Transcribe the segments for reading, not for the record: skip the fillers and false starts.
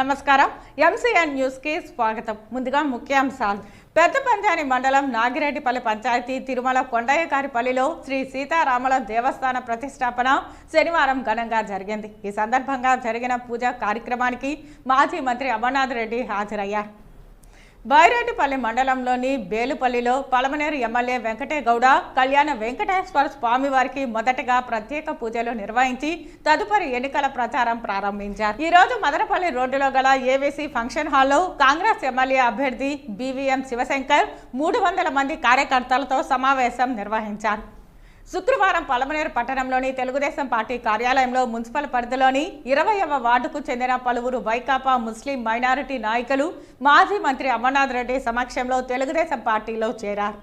నమస్కారం MCN news కి స్వాగతం. ముందుగా ముఖ్యాంశాలు. పెద్దపంచాని మండలం నాగిరెడ్డిపల్లి పంచాయతీ తిరుమల కొండయ్యకారిపల్లిలో శ్రీ సీతారాముల దేవస్థాన ప్రతిష్టాపన శనివారం ఘనంగా జరిగింది. ఈ సందర్భంగా జరిగిన పూజా కార్యక్రమానికి మాజీ మంత్రి అమర్నాథ్ రెడ్డి హాజరయ్యారు. బైరెడ్డిపల్లి మండలంలోని బేలుపల్లిలో పలమనేరు ఎమ్మెల్యే వెంకటేగౌడ కళ్యాణ వెంకటేశ్వర స్వామి వారికి మొదటగా ప్రత్యేక పూజలు నిర్వహించి తదుపరి ఎన్నికల ప్రచారం ప్రారంభించారు. ఈ రోజు మదనపల్లి రోడ్డులో గల ఏవీసీ ఫంక్షన్ హాల్లో కాంగ్రెస్ ఎమ్మెల్యే అభ్యర్థి బీవీఎం శివశంకర్ 300 మంది కార్యకర్తలతో సమావేశం నిర్వహించారు. శుక్రవారం పలమనేరు పట్టణంలోని తెలుగుదేశం పార్టీ కార్యాలయంలో మున్సిపల్ పరిధిలోని 20వ వార్డుకు చెందిన పలువురు వైకాపా ముస్లిం మైనారిటీ నాయకులు మాజీ మంత్రి అమర్నాథ్ రెడ్డి సమక్షంలో తెలుగుదేశం పార్టీలో చేరారు.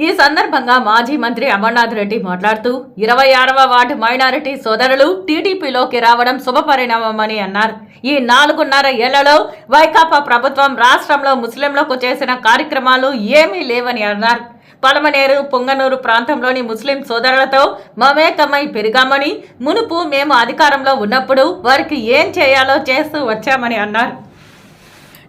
ఈ సందర్భంగా మాజీ మంత్రి అమర్నాథ్ రెడ్డి మాట్లాడుతూ 26వ వార్డు మైనారిటీ సోదరులు టీడీపీలోకి రావడం శుభపరిణామమని అన్నారు. ఈ 4.5 ఏళ్లలో వైకాపా ప్రభుత్వం రాష్ట్రంలో ముస్లింలకు చేసిన కార్యక్రమాలు ఏమీ లేవని అన్నారు. పలమనేరు పొంగనూరు ప్రాంతంలోని ముస్లిం సోదరులతో మమేకమై పెరిగామని, మునుపు మేము అధికారంలో ఉన్నప్పుడు వారికి ఏం చేయాలో చేస్తూ వచ్చామని అన్నారు.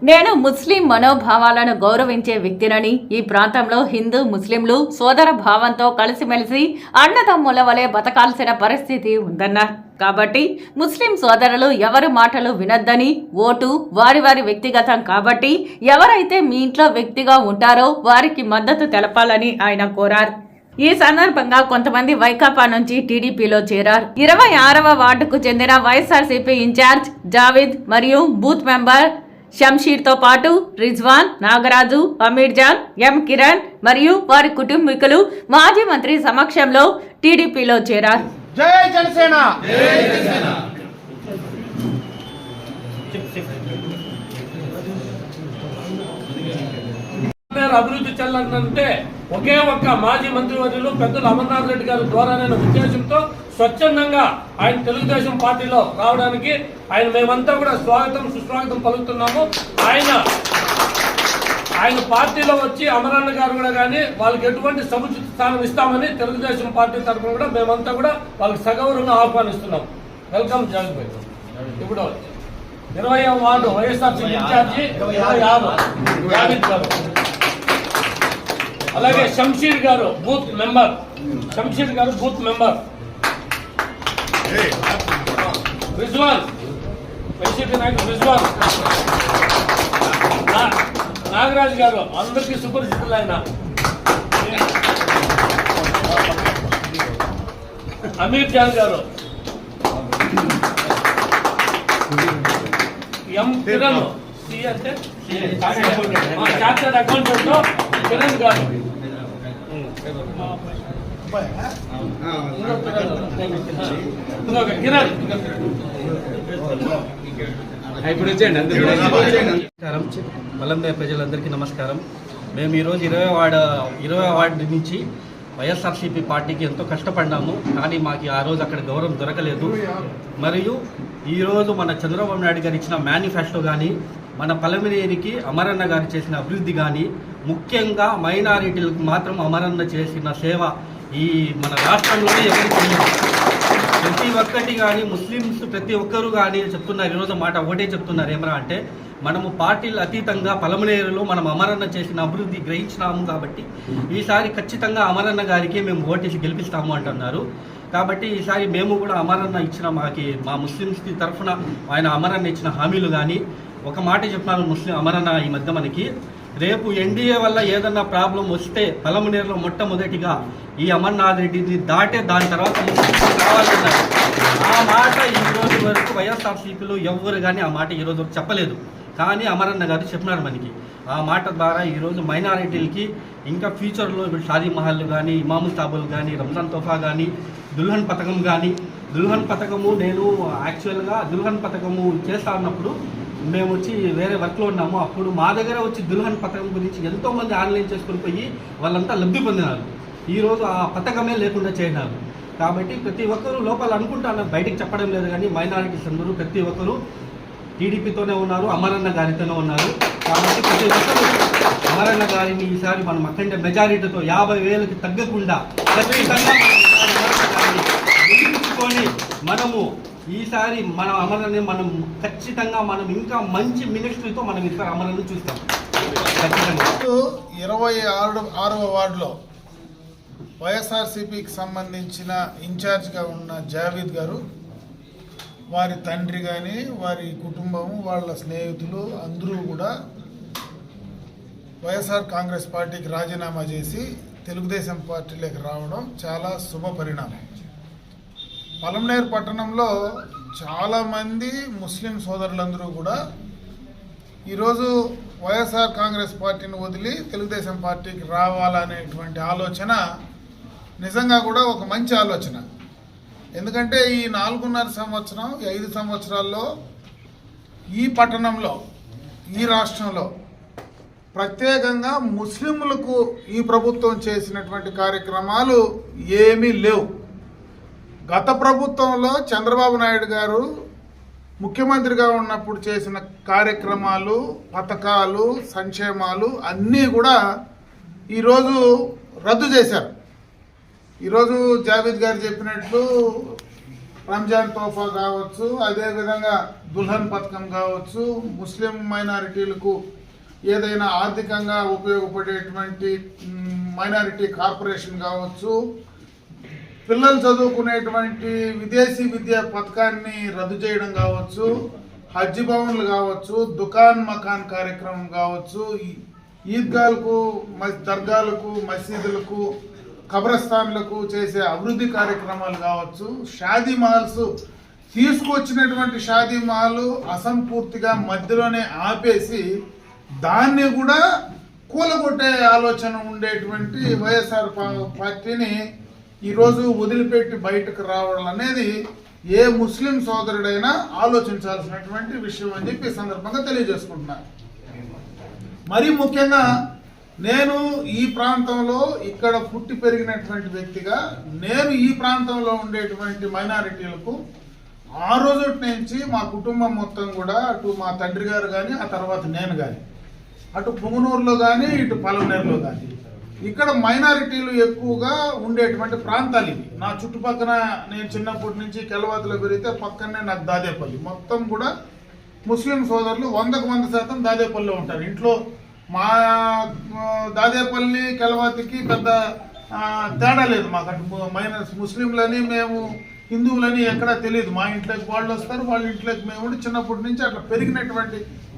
నేను ముస్లిం మనోభావాలను గౌరవించే వ్యక్తినని, ఈ ప్రాంతంలో హిందూ ముస్లింలు సోదర భావంతో కలిసిమెలిసి అన్నదమ్ముల వలె బతకాల్సిన పరిస్థితి ఉందన్నారు. కాబట్టి ముస్లిం సోదరులు ఎవరి మాటలు వినొద్దని, ఓటు వారి వారి వ్యక్తిగతం కాబట్టి ఎవరైతే మీ ఇంట్లో వ్యక్తిగా ఉంటారో వారికి మద్దతు తెలపాలని ఆయన కోరారు. ఈ సందర్భంగా కొంతమంది వైకాపా నుంచి టీడీపీలో చేరారు. 26వ వార్డుకు చెందిన వైఎస్ఆర్సీపీ ఇన్ఛార్జ్ జావేద్ మరియు బూత్ మెంబర్ షంషీర్తో పాటు రిజ్వాన్, నాగరాజు, అమీర్జాన్, ఎం కిరణ్ మరియు వారి కుటుంబీకులు మాజీ మంత్రి సమక్షంలో టీడీపీలో చేరారు. జై జనసేన. అభివృద్ధి చెందాలంటే ఒకే ఒక్క మాజీ మంత్రివర్యులు పెద్దలు అమర్నాథ్ రెడ్డి గారి ద్వారానే ఉద్దేశంతో స్వచ్ఛందంగా ఆయన తెలుగుదేశం పార్టీలో రావడానికి మేమంతా కూడా స్వాగతం సుస్వాగతం పలుకుతున్నాము. ఆయన పార్టీలో వచ్చి అమరన్న గారు కూడా కానీ వాళ్ళకి ఎటువంటి సముచిత స్థానం ఇస్తామని తెలుగుదేశం పార్టీ తరఫున కూడా మేమంతా కూడా వాళ్ళకి సగౌరవంగా ఆహ్వానిస్తున్నాం. వెల్కమ్ జావేద్ భాయ్. ఇప్పుడు 20వ వార్డు వైఎస్ఆర్సీ ఇన్ఛార్జి 26 జావేద్ గారు, అలాగే షంషీర్ గారు బూత్ మెంబర్, రిజ్వాన్, వైసీపీ నాయకుడు రిజ్వాన్, నాగరాజు గారు అందరికీ సుపరిచితులు ఆయన, అమీర్ జాన్ గారు, ఎం కిరణ్ అంటే చార్టర్డ్ అకౌంటెంట్ కిరణ్ గారు, కిరణ్ బలందే ప్రజలందరికీ నమస్కారం. మేము ఈరోజు 20వ వార్డు నుంచి వైఎస్ఆర్సీపీ పార్టీకి ఎంతో కష్టపడ్డాము, కానీ మాకు ఆ రోజు అక్కడ గౌరవం దొరకలేదు. మరియు ఈరోజు మన చంద్రబాబు నాయుడు గారు ఇచ్చిన మేనిఫెస్టో కానీ, మన పలమనేరికి అమరన్న గారు చేసిన అభివృద్ధి కానీ, ముఖ్యంగా మైనారిటీలకు మాత్రం అమరన్న చేసిన సేవ ఈ మన రాష్ట్రంలోనే ఎవరికి తెలియదు. ప్రతి ఒక్కటి కానీ ముస్లిమ్స్ ప్రతి ఒక్కరు కానీ చెప్తున్నారు, ఈరోజు మాట ఒకటే చెప్తున్నారు, ఏమరా అంటే మనము పార్టీలు అతీతంగా పలమనేరులో మనం అమరన్న చేసిన అభివృద్ధి గ్రహించినాము కాబట్టి ఈసారి ఖచ్చితంగా అమరన్న గారికి మేము ఓటేసి గెలిపిస్తాము అంటున్నారు. కాబట్టి ఈసారి మేము కూడా అమరన్న ఇచ్చిన మా ముస్లిమ్స్కి తరఫున ఆయన అమరన్న ఇచ్చిన హామీలు కానీ ఒక మాట చెప్తున్నాను. అమరన్న ఈ మధ్య మనకి రేపు ఎన్డీఏ వల్ల ఏదన్నా ప్రాబ్లం వస్తే పలమనేరులో మొట్టమొదటిగా ఈ అమర్నాథ్ రెడ్డిని దాటే దాని తర్వాత కావాలన్నారు. ఆ మాట ఈ రోజు వరకు వైఎస్ఆర్సీపీలో ఎవ్వరు కానీ ఆ మాట ఈరోజు వరకు చెప్పలేదు, కానీ అమరన్న గారు చెప్పినారు మనకి. ఆ మాట ద్వారా ఈరోజు మైనారిటీలకి ఇంకా ఫ్యూచర్లో ఇప్పుడు షాదీ మహల్ కానీ, ఇమాము సాబులు కానీ, రంజాన్ తోఫా కానీ, దుల్హన్ పథకం కానీ, దుల్హన్ పథకము నేను యాక్చువల్గా దుల్హన్ పథకము చేస్తా ఉన్నప్పుడు మేము వచ్చి వేరే వర్క్లో ఉన్నాము. అప్పుడు మా దగ్గర వచ్చి దుల్హన్ పథకం గురించి ఎంతోమంది ఆన్లైన్ చేసుకొని పోయి వాళ్ళంతా లబ్ధి పొందినారు. ఈరోజు ఆ పథకమే లేకుండా చేయనారు. కాబట్టి ప్రతి ఒక్కరూ లోపల అనుకుంటాను, బయటికి చెప్పడం లేదు, కానీ మైనారిటీస్ అందరూ ప్రతి ఒక్కరూ టీడీపీతోనే ఉన్నారు, అమరన్న గారితోనే ఉన్నారు. కాబట్టి ప్రతి ఒక్కరూ అమరన్న గారిని ఈసారి మనం అఖండ మెజారిటీతో 50,000కి తగ్గకుండా ఖచ్చితంగా గెలిపించుకొని మనము ఈసారి మన అమరని మనం ఖచ్చితంగా మనం ఇంకా మంచి మినిస్ట్రీతో మనం ఇక్కడ అమరను చూస్తాం ఖచ్చితంగా. 26వ వార్డులో వైఎస్ఆర్సీపీకి సంబంధించిన ఇన్ఛార్జ్గా ఉన్న జావీద్ గారు, వారి తండ్రి కానీ వారి కుటుంబం, వాళ్ళ స్నేహితులు అందరూ కూడా వైఎస్ఆర్ కాంగ్రెస్ పార్టీకి రాజీనామా చేసి తెలుగుదేశం పార్టీలోకి రావడం చాలా శుభ పరిణామం. పలమనేరు పట్టణంలో చాలామంది ముస్లిం సోదరులందరూ కూడా ఈరోజు వైఎస్ఆర్ కాంగ్రెస్ పార్టీని వదిలి తెలుగుదేశం పార్టీకి రావాలనేటువంటి ఆలోచన నిజంగా కూడా ఒక మంచి ఆలోచన. ఎందుకంటే ఈ 4.5 సంవత్సరం, 5 సంవత్సరాల్లో ఈ పట్టణంలో, ఈ రాష్ట్రంలో ప్రత్యేకంగా ముస్లింలకు ఈ ప్రభుత్వం చేసినటువంటి కార్యక్రమాలు ఏమీ లేవు. గత ప్రభుత్వంలో చంద్రబాబు నాయుడు గారు ముఖ్యమంత్రిగా ఉన్నప్పుడు చేసిన కార్యక్రమాలు, పథకాలు, సంక్షేమాలు అన్నీ కూడా ఈరోజు రద్దు చేశారు. ఈరోజు జావీద్ గారు చెప్పినట్లు రంజాన్ తోఫా కావచ్చు, అదేవిధంగా దుల్హన్ పథకం కావచ్చు, ముస్లిం మైనారిటీలకు ఏదైనా ఆర్థికంగా ఉపయోగపడేటువంటి మైనారిటీ కార్పొరేషన్ కావచ్చు, పిల్లలు చదువుకునేటువంటి విదేశీ విద్యా పథకాన్ని రద్దు చేయడం కావచ్చు, హజ్ భవన్లు కావచ్చు, దుకాన్ మకాన్ కార్యక్రమం కావచ్చు, ఈద్గాలకు, దర్గాలకు, మసీదులకు, కబ్రస్థాన్లకు చేసే అభివృద్ధి కార్యక్రమాలు కావచ్చు, షాదీ మహల్స్ తీసుకొచ్చినటువంటి షాదీ మహల్ అసంపూర్తిగా మధ్యలోనే ఆపేసి దాన్ని కూడా కూలగొట్టే ఆలోచన ఉండేటువంటి వైఎస్ఆర్ పార్టీని ఈరోజు వదిలిపెట్టి బయటకు రావడం అనేది ఏ ముస్లిం సోదరుడైనా ఆలోచించాల్సినటువంటి విషయం అని చెప్పి ఈ సందర్భంగా తెలియజేసుకుంటున్నాను. మరీ ముఖ్యంగా నేను ఈ ప్రాంతంలో ఇక్కడ పుట్టి పెరిగినటువంటి వ్యక్తిగా నేను ఈ ప్రాంతంలో ఉండేటువంటి మైనారిటీలకు ఆ రోజు నుంచి మా కుటుంబం మొత్తం కూడా, అటు మా తండ్రి గారు కానీ, ఆ తర్వాత నేను కానీ, అటు పుంగనూరులో కానీ, ఇటు పలమనేరులో కానీ, ఇక్కడ మైనారిటీలు ఎక్కువగా ఉండేటువంటి ప్రాంతాలు ఇవి. నా చుట్టుపక్కల నేను చిన్నప్పటి నుంచి కెలవాతిలో పెరిగితే పక్కనే నాకు దాదేపల్లి, మొత్తం కూడా ముస్లిం సోదరులు 100% దాదేపల్లిలో ఉంటారు. ఇంట్లో మా దాదేపల్లి కెలవాతికి పెద్ద తేడా లేదు. మాకు అటు మైనస్ ముస్లింలని, మేము హిందువులని ఎక్కడా తెలియదు. మా ఇంట్లోకి వాళ్ళు వస్తారు, వాళ్ళ ఇంట్లోకి మేము ఉండి చిన్నప్పటి నుంచి అట్లా పెరిగినటువంటి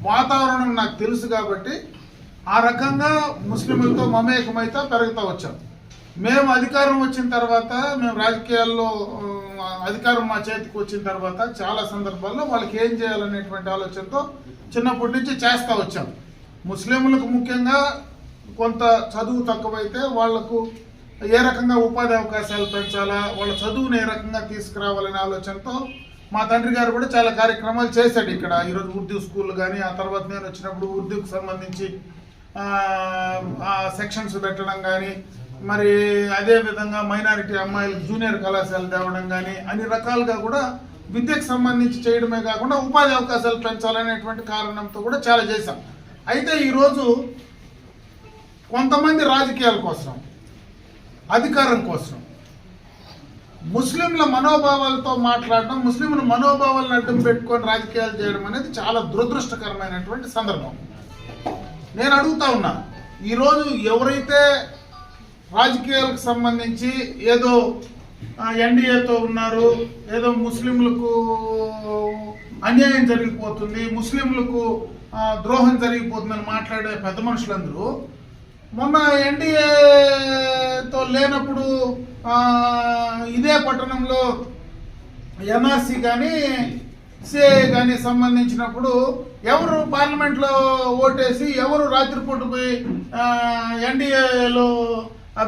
వాతావరణం నాకు తెలుసు. కాబట్టి ఆ రకంగా ముస్లింలతో మమేకమైతే పెరుగుతూ వచ్చాం. మేము అధికారం వచ్చిన తర్వాత, మేము రాజకీయాల్లో అధికారం మా చేతికి వచ్చిన తర్వాత చాలా సందర్భాల్లో వాళ్ళకి ఏం చేయాలనేటువంటి ఆలోచనతో చిన్నప్పటి నుంచి చేస్తూ వచ్చాం. ముస్లింలకు ముఖ్యంగా కొంత చదువు తక్కువైతే వాళ్లకు ఏ రకంగా ఉపాధి అవకాశాలు పెంచాలా, వాళ్ళ చదువును ఏ రకంగా తీసుకురావాలనే ఆలోచనతో మా తండ్రి గారు కూడా చాలా కార్యక్రమాలు చేశాడు. ఇక్కడ ఈరోజు ఉర్దూ స్కూల్ కానీ, ఆ తర్వాత నేను వచ్చినప్పుడు ఉర్దూకు సంబంధించి సెక్షన్స్ పెట్టడం కానీ, మరి అదేవిధంగా మైనారిటీ అమ్మాయిలకు జూనియర్ కళాశాల తేవడం కానీ, అన్ని రకాలుగా కూడా విద్యకు సంబంధించి చేయడమే కాకుండా ఉపాధి అవకాశాలు పెంచాలనేటువంటి కారణంతో కూడా చాలా చేశాం. అయితే ఈరోజు కొంతమంది రాజకీయాల కోసం, అధికారం కోసం ముస్లింల మనోభావాలతో మాట్లాడడం, ముస్లింల మనోభావాలను అడ్డం పెట్టుకొని రాజకీయాలు చేయడం అనేది చాలా దురదృష్టకరమైనటువంటి సందర్భం. నేను అడుగుతా ఉన్నా, ఈరోజు ఎవరైతే రాజకీయాలకు సంబంధించి ఏదో ఎన్డీఏతో ఉన్నారు, ఏదో ముస్లింలకు అన్యాయం జరిగిపోతుంది, ముస్లింలకు ద్రోహం జరిగిపోతుందని మాట్లాడే పెద్ద మనుషులందరూ మొన్న ఎన్డీఏతో లేనప్పుడు ఇదే పట్టణంలో ఎన్ఆర్సీ కానీ, సిఐ కానీ సంబంధించినప్పుడు ఎవరు పార్లమెంట్లో ఓటేసి ఎవరు రాత్రిపూట పోయి ఎన్డీఏలో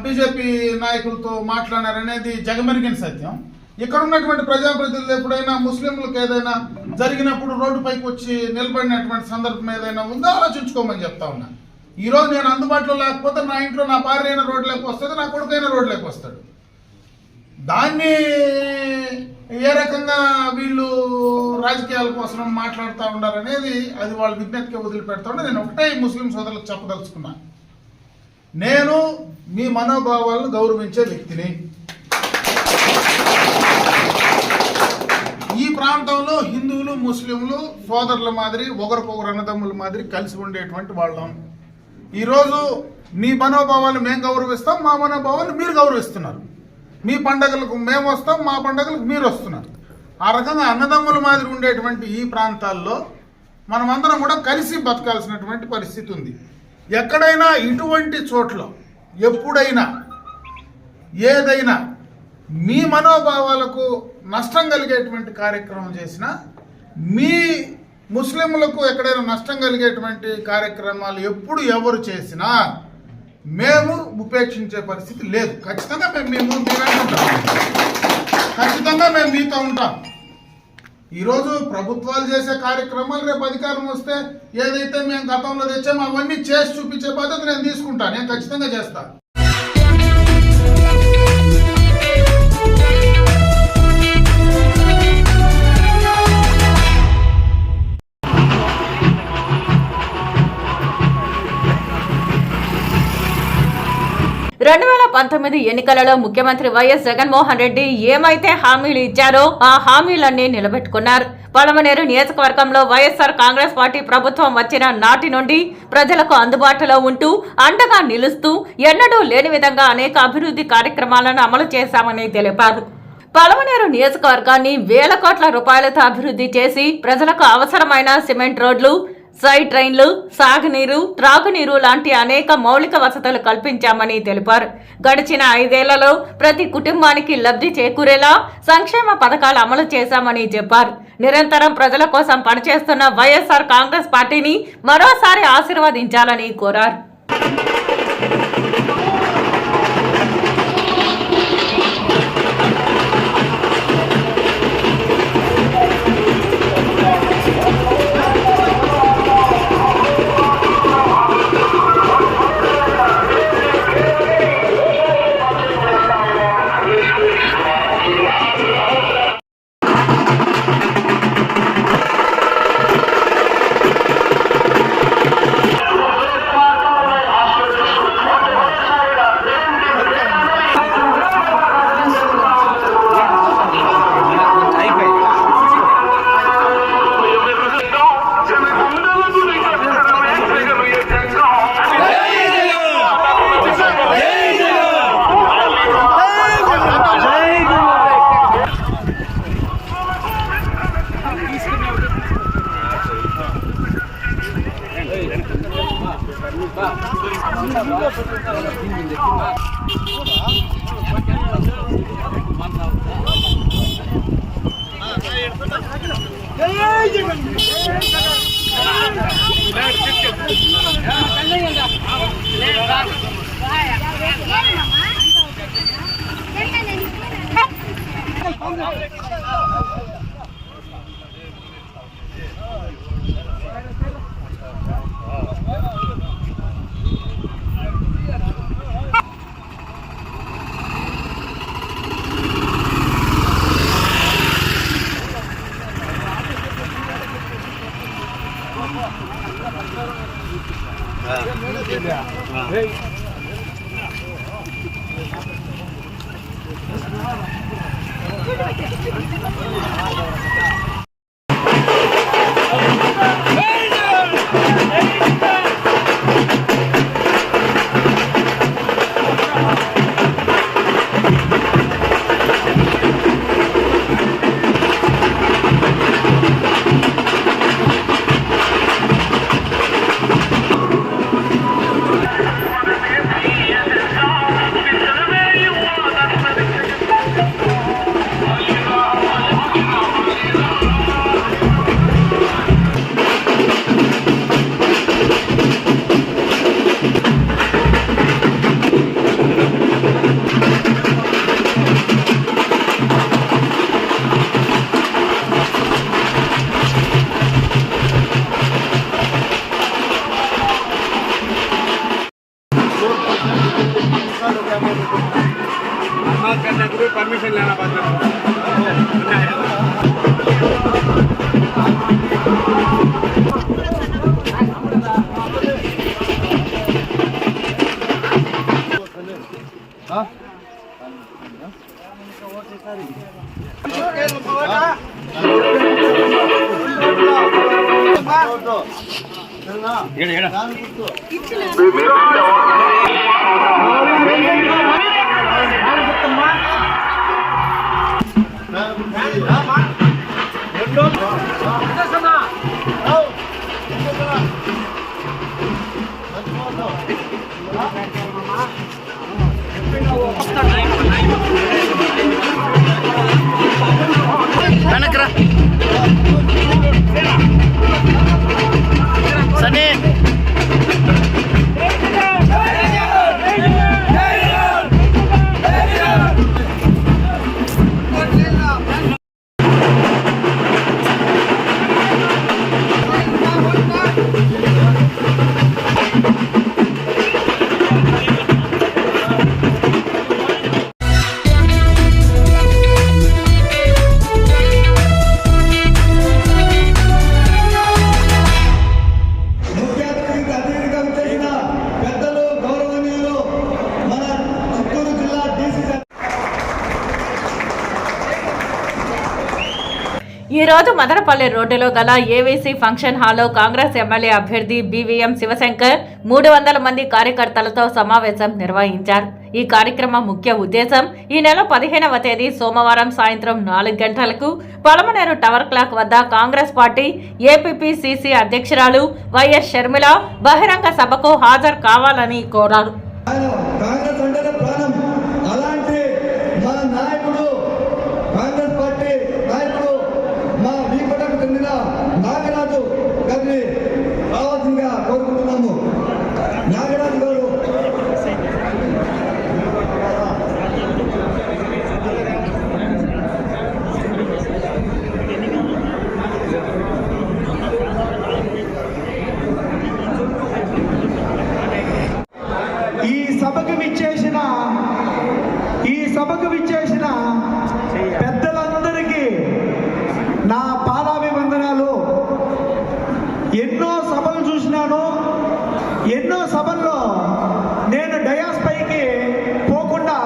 బీజేపీ నాయకులతో మాట్లాడారనేది జగమెరిగిన సత్యం. ఇక్కడ ఉన్నటువంటి ప్రజాప్రతినిధులు ఎప్పుడైనా ముస్లింలకు ఏదైనా జరిగినప్పుడు రోడ్డుపైకి వచ్చి నిలబడినటువంటి సందర్భం ఏదైనా ఉందో ఆలోచించుకోమని చెప్తా ఉన్నా. ఈరోజు నేను అందుబాటులో లేకపోతే నా ఇంట్లో నా భార్య అయినా రోడ్లోకి వస్తుంది, నా కొడుకైనా రోడ్లోకి వస్తాడు. దాన్ని ఏ రకంగా వీళ్ళు రాజకీయాల కోసం మాట్లాడుతూ ఉండాలనేది అది వాళ్ళ విజ్ఞతకి వదిలిపెడతా ఉంటే నేను ఒకటే ముస్లిం సోదరులకు చెప్పదలుచుకున్నా, నేను మీ మనోభావాలను గౌరవించే వ్యక్తిని. ఈ ప్రాంతంలో హిందువులు ముస్లింలు సోదరుల మాదిరి ఒకరికొకరు అన్నదమ్ముల మాదిరి కలిసి ఉండేటువంటి వాళ్ళం. ఈరోజు మీ మనోభావాలు మేము గౌరవిస్తాం, మా మనోభావాలు మీరు గౌరవిస్తున్నారు. మీ పండగలకు మేము వస్తాం, మా పండగలకు మీరు వస్తున్నారు. ఆ రకంగా అన్నదమ్ముల మాదిరి ఉండేటువంటి ఈ ప్రాంతాల్లో మనమందరం కూడా కలిసి బతకాల్సినటువంటి పరిస్థితి ఉంది. ఎక్కడైనా ఇటువంటి చోట్ల ఎప్పుడైనా ఏదైనా మీ మనోభావాలకు నష్టం కలిగేటువంటి కార్యక్రమం చేసినా, మీ ముస్లింలకు ఎక్కడైనా నష్టం కలిగేటువంటి కార్యక్రమాలు ఎప్పుడు ఎవరు చేసినా మేము ఉపేక్షించే పరిస్థితి లేదు. ఖచ్చితంగా మేము మీతో ఉంటాం. ఈరోజు ప్రభుత్వాలు చేసే కార్యక్రమాలు రేపు అధికారం వస్తే ఏదైతే మేము గతంలో తెచ్చామో అవన్నీ చేసి చూపించే బాధ్యత నేను తీసుకుంటాను. నేను ఖచ్చితంగా చేస్తాను. రెండు 2019 ఎన్నికలలో ముఖ్యమంత్రి వైఎస్ జగన్మోహన్ రెడ్డి ఏమైతే హామీలు ఇచ్చారో ఆ హామీలన్నీ నిలబెట్టుకున్నారు. పలమనేరు నియోజకవర్గంలో వైఎస్ఆర్ కాంగ్రెస్ పార్టీ ప్రభుత్వం వచ్చిన నాటి నుండి ప్రజలకు అందుబాటులో ఉంటూ అండగా నిలుస్తూ ఎన్నడూ లేని విధంగా అనేక అభివృద్ధి కార్యక్రమాలను అమలు చేశామని తెలిపారు. పలమనేరు నియోజకవర్గాన్ని వేల కోట్ల రూపాయలతో అభివృద్ధి చేసి ప్రజలకు అవసరమైన సిమెంట్ రోడ్లు, సైడ్ ట్రైన్లు, సాగునీరు, త్రాగునీరు లాంటి అనేక మౌలిక వసతులు కల్పించామని తెలిపారు. గడిచిన 5 ఏళ్లలో ప్రతి కుటుంబానికి లబ్ధి చేకూరేలా సంక్షేమ పథకాలు అమలు చేశామని చెప్పారు. నిరంతరం ప్రజల కోసం పనిచేస్తున్న వైఎస్ఆర్ కాంగ్రెస్ పార్టీని మరోసారి ఆశీర్వదించాలని కోరారు. వెనక్రా సనీ ఈ రోజు మదనపల్లి రోడ్డులో గల ఏవీసీ ఫంక్షన్ హాల్లో కాంగ్రెస్ ఎమ్మెల్యే అభ్యర్థి బీవీఎం శివశంకర్ 300 మంది కార్యకర్తలతో సమావేశం నిర్వహించారు. ఈ కార్యక్రమం ముఖ్య ఉద్దేశం ఈ నెల 15వ తేదీ సోమవారం సాయంత్రం 4 గంటలకు పలమనేరు టవర్ క్లాక్ వద్ద కాంగ్రెస్ పార్టీ ఏపీపీసీసీ అధ్యక్షురాలు వైఎస్ షర్మిల బహిరంగ సభకు హాజరు కావాలని కోరారు. నాగరాజు గారిని రావాల్సిందిగా కోరుకుంటున్నాము. నాగరాజు గారు ఈ సభకు విచ్చేసిన పెద్దలందరికీ నా పాదాభివందనాలు. ఎన్నో సభలు చూసినాను. ఎన్నో సభల్లో నేను డయాస్ పైకి పోకుండా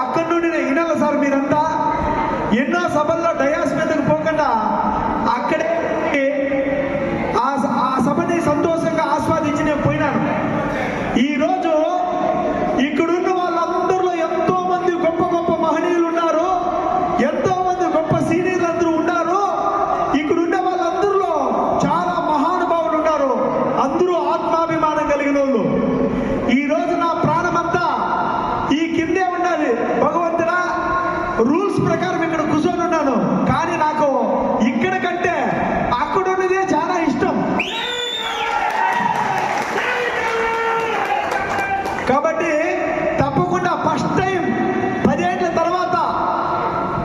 అక్కడి నుండి వినాలి సార్ మీరంతా. ఎన్నో సభల్లో డయాస్ మీదకి పోకుండా అక్కడే ఆ సభని సంతోషంగా ఆస్వాదించి నేను పోయినాను. ఈరోజు ఇక్కడున్న వాళ్ళందరిలో ఎంతో మంది గొప్ప గొప్ప మహనీయులు ఉన్నారు. ఎంతో మంది గొప్ప సీనియర్లు అందరూ ఉన్నారు. ఇక్కడున్న వాళ్ళందరిలో చాలా మహానుభావులు ఉన్నారు. అందరూ ఆత్మాభిమానం కలిగిన వాళ్ళు. ఈరోజు నా ప్రాణమంతా ఈ కిందే ఉండాలి. భగవంతుడా, రూల్స్ ప్రకారం ఇక్కడ కూర్చొని ఉన్నాను. కానీ నాకు ఇక్కడ కంటే అక్కడ ఉన్నదే చాలా ఇష్టం. కాబట్టి తప్పకుండా ఫస్ట్ టైం 10 ఏళ్ల తర్వాత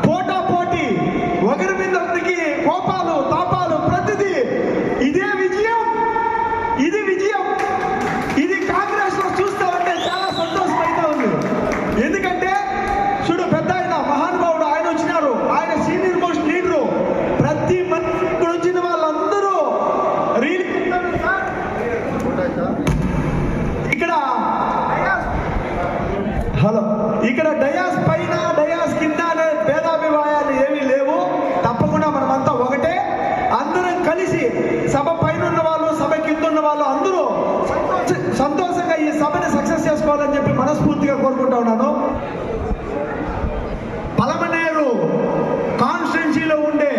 పోటా పోటీ ఒకరి మీద ఒకరికి కోపాలు తాపాలు ప్రతిదీ ఇదే విజయం. ఇది విజయం. ఇది కాంగ్రెస్ లో చూస్తా ఉంటే చాలా సంతోషం అయితే ఉంది. ఎందుకంటే చూడు, పెద్ద ఆయన మహానుభావుడు ఆయన వచ్చినారు. ఆయన సీనియర్ మోస్ట్ లీడరు. ప్రతి మంది ఇక్కడ వచ్చిన వాళ్ళందరూ ఇక్కడ డయాస్ పైన డయాస్ కింద అనే భేదాభిప్రాయాలు ఏమీ లేవు. తప్పకుండా మనమంతా ఒకటే. అందరం కలిసి సభ పైన ఉన్న వాళ్ళు, సభ కింద ఉన్న వాళ్ళు అందరూ సంతోషంగా ఈ సభని సక్సెస్ చేసుకోవాలని చెప్పి మనస్ఫూర్తిగా కోరుకుంటా ఉన్నాను. పలమనేరు కాన్స్టిట్యున్సీలో ఉండే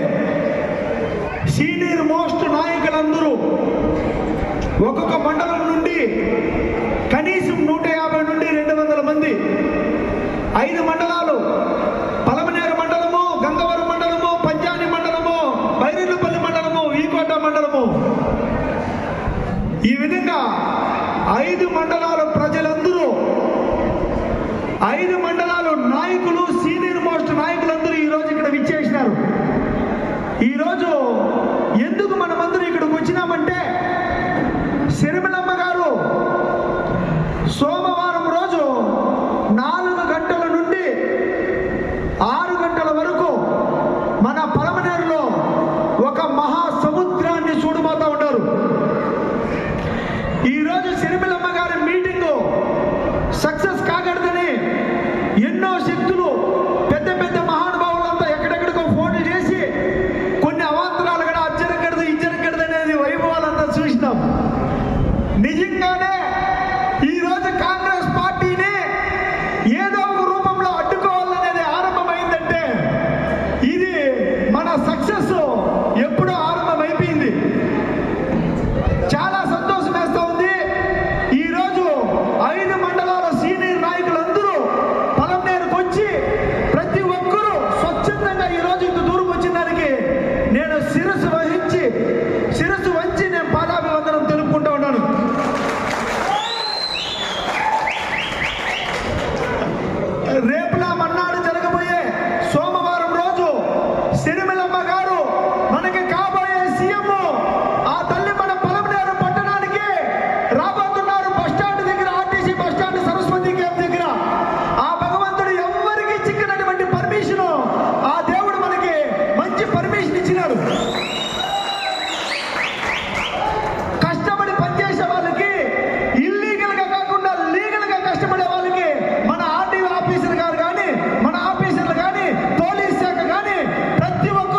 సీనియర్ మోస్ట్ నాయకులందరూ ఒక్కొక్క మండలం నుండి కనీసం 150 నుండి 200 మంది, 5 మండలాలు, పలమనేరు మండలము, గంగవరం మండలము, పంజాని మండలము, బైరెల్లుపల్లి మండలము, ఈకోట మండలము, ఈ విధంగా 5 మండలాల ప్రజలందరూ, 5 మండలాలు నాయకులు, సీనియర్ మోస్ట్ నాయకులందరూ ఈరోజు ఇక్కడ విచ్చేసినారు. ఈరోజు ఎందుకు మనమందరూ ఇక్కడికి వచ్చినామంటే, శర్మిలమ్మ గారు సోమవారం రోజు 4 గంటల నుండి 6 గంటల వరకు మన పలమనేరులో ఒక మహాసముద్రాన్ని చూడబోతా ఉన్నారు. ఈరోజు శర్మిలమ్మ గారి మీటింగు సక్సెస్ కాకూడదని ఎన్నో శక్తులు, పెద్ద పెద్ద మహానుభావులంతా ఎక్కడెక్కడికో ఫోన్లు చేసి సిరిమిలమ్మ గారు మనకి కాబోయే సీఎం, ఆ తల్లి మన పలమనేరు పట్టణానికి రాబోతున్నారు. బస్టాండ్ దగ్గర, ఆర్టీసీ బస్టాండ్, సరస్వతి క్యాంప్ దగ్గర. ఆ భగవంతుడు ఎవరికి చిక్కినటువంటి పర్మిషన్ ఆ దేవుడు మనకి మంచి పర్మిషన్ ఇచ్చినాడు. కష్టపడి పనిచేసే వాళ్ళకి, ఇల్లీగల్ గా కాకుండా లీగల్ గా కష్టపడే వాళ్ళకి మన ఆర్టీఓ ఆఫీసర్ గారు కానీ, మన ఆఫీసర్లు కానీ, పోలీస్ శాఖ కానీ ప్రతి ఒక్క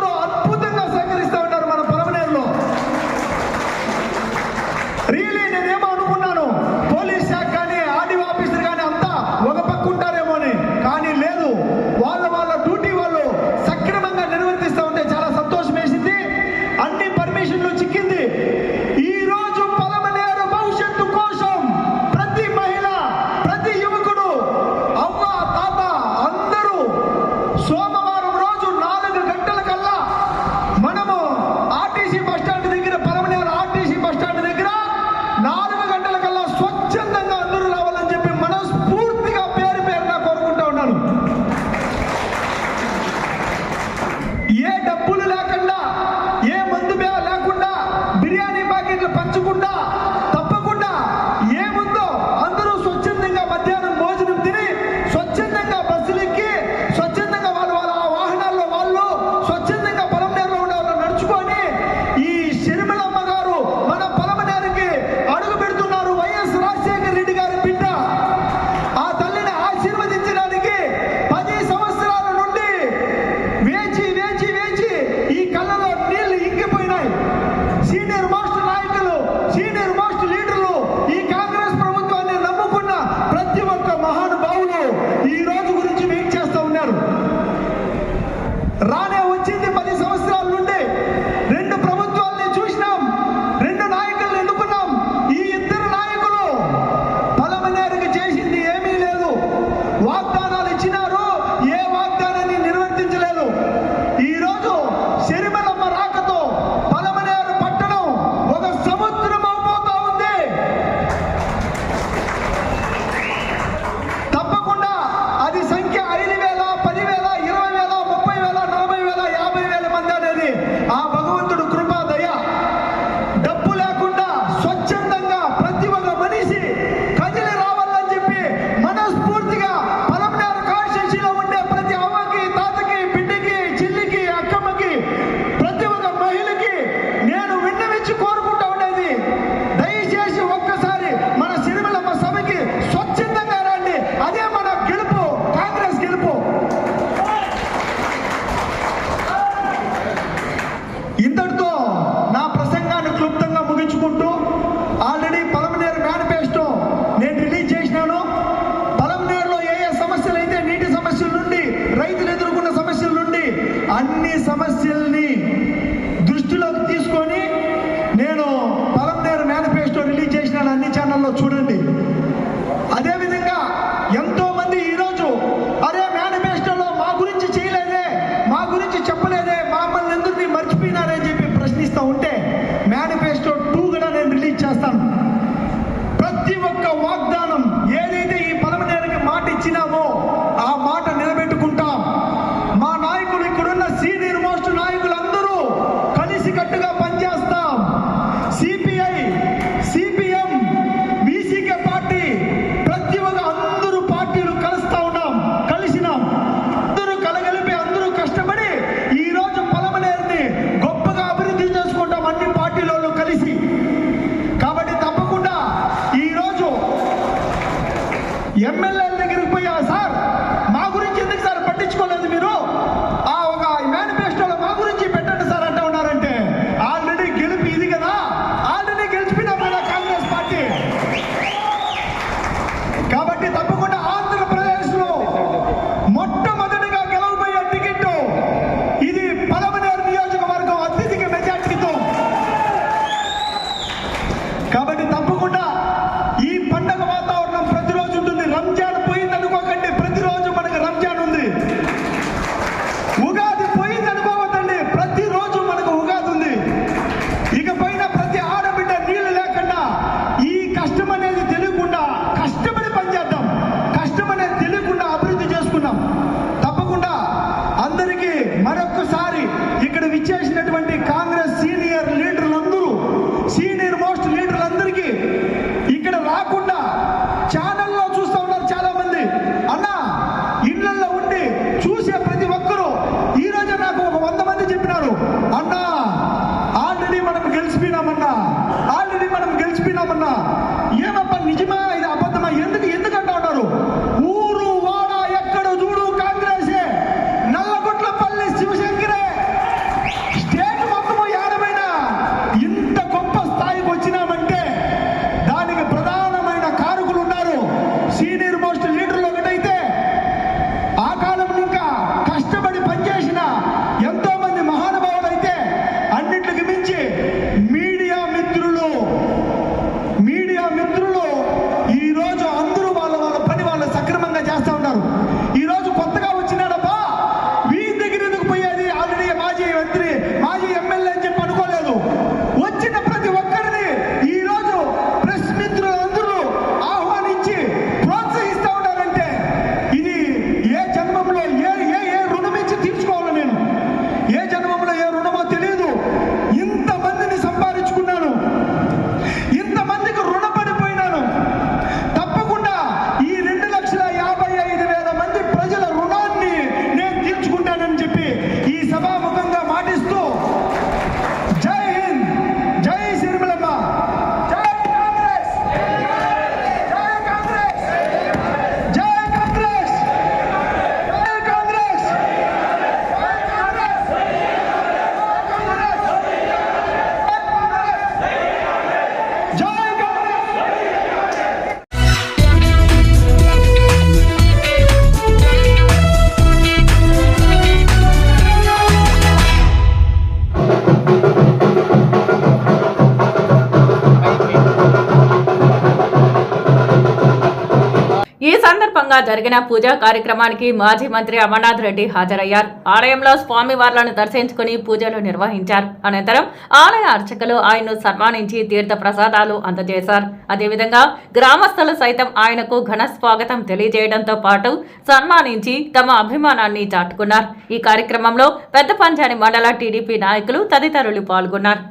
సందర్భంగా జరిగిన పూజా కార్యక్రమానికి మాజీ మంత్రి అమర్నాథ్ రెడ్డి హాజరయ్యారు. ఆలయంలో స్వామివార్లను దర్శించుకుని పూజలు నిర్వహించారు. అనంతరం ఆలయ అర్చకులు ఆయన్ను సన్మానించి తీర్థ ప్రసాదాలు అందజేశారు. అదేవిధంగా గ్రామస్తులు సైతం ఆయనకు ఘన స్వాగతం తెలియజేయడంతో పాటు సన్మానించి తమ అభిమానాన్ని చాటుకున్నారు. ఈ కార్యక్రమంలో పెద్ద పంచాని మండల టీడీపీ నాయకులు తదితరులు పాల్గొన్నారు.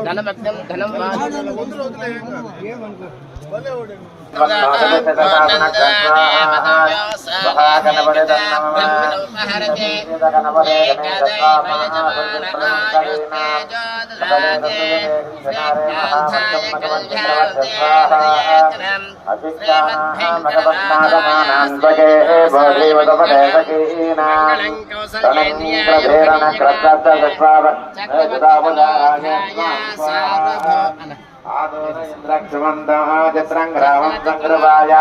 ధనభక్తం ధనం గ్రామం సంగ్రవాయ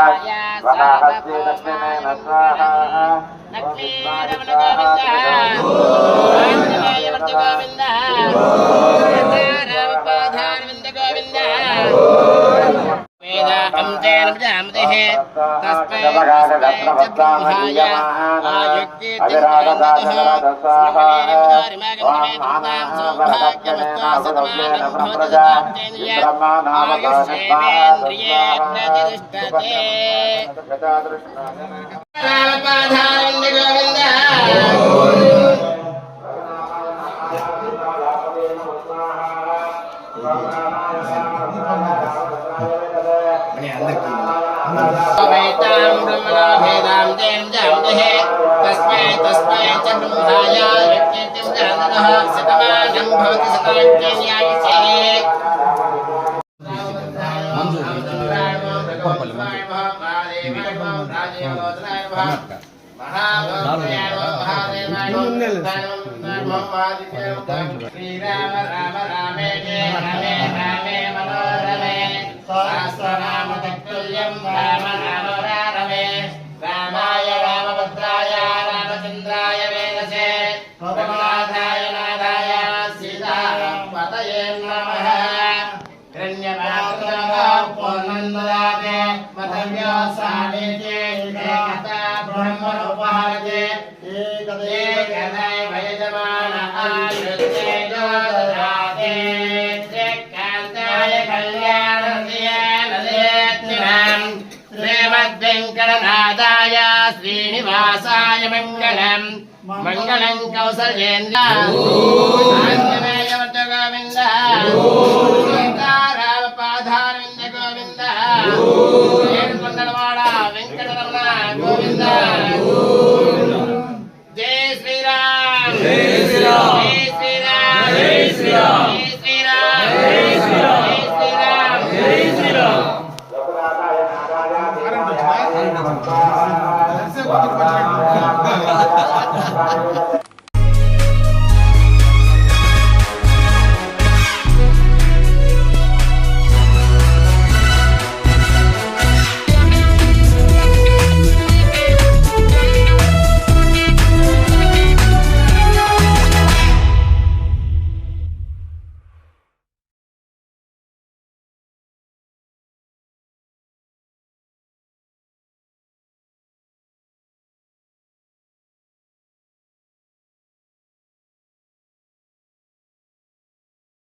శ్రీరామ రామ రామే రామే రామే మనోరమే సహస్రనామ తత్తుల్యం రామ రామే రామాయ రామభద్రాయ రామచంద్రాయ వేదసే ప్రహ్లాదాయ నాదాయ సీతాపతయే నమః హిరణ్యపాత్రః పూర్ణందదాతే మతవ్యాసానేతే ఏకతా బ్రహ్మోపహారతే ఏకదే వయజమాన ఆయుష్తే జోదరాతే త్రికాంతాయ కళ్యాణం శ్రీమద్వెంకటనాథాయ శ్రీనివాసాయ మంగళం మంగళం కౌసల్యేంద్రాయ గోవింద సీతారామ పాదారవింద గోవింద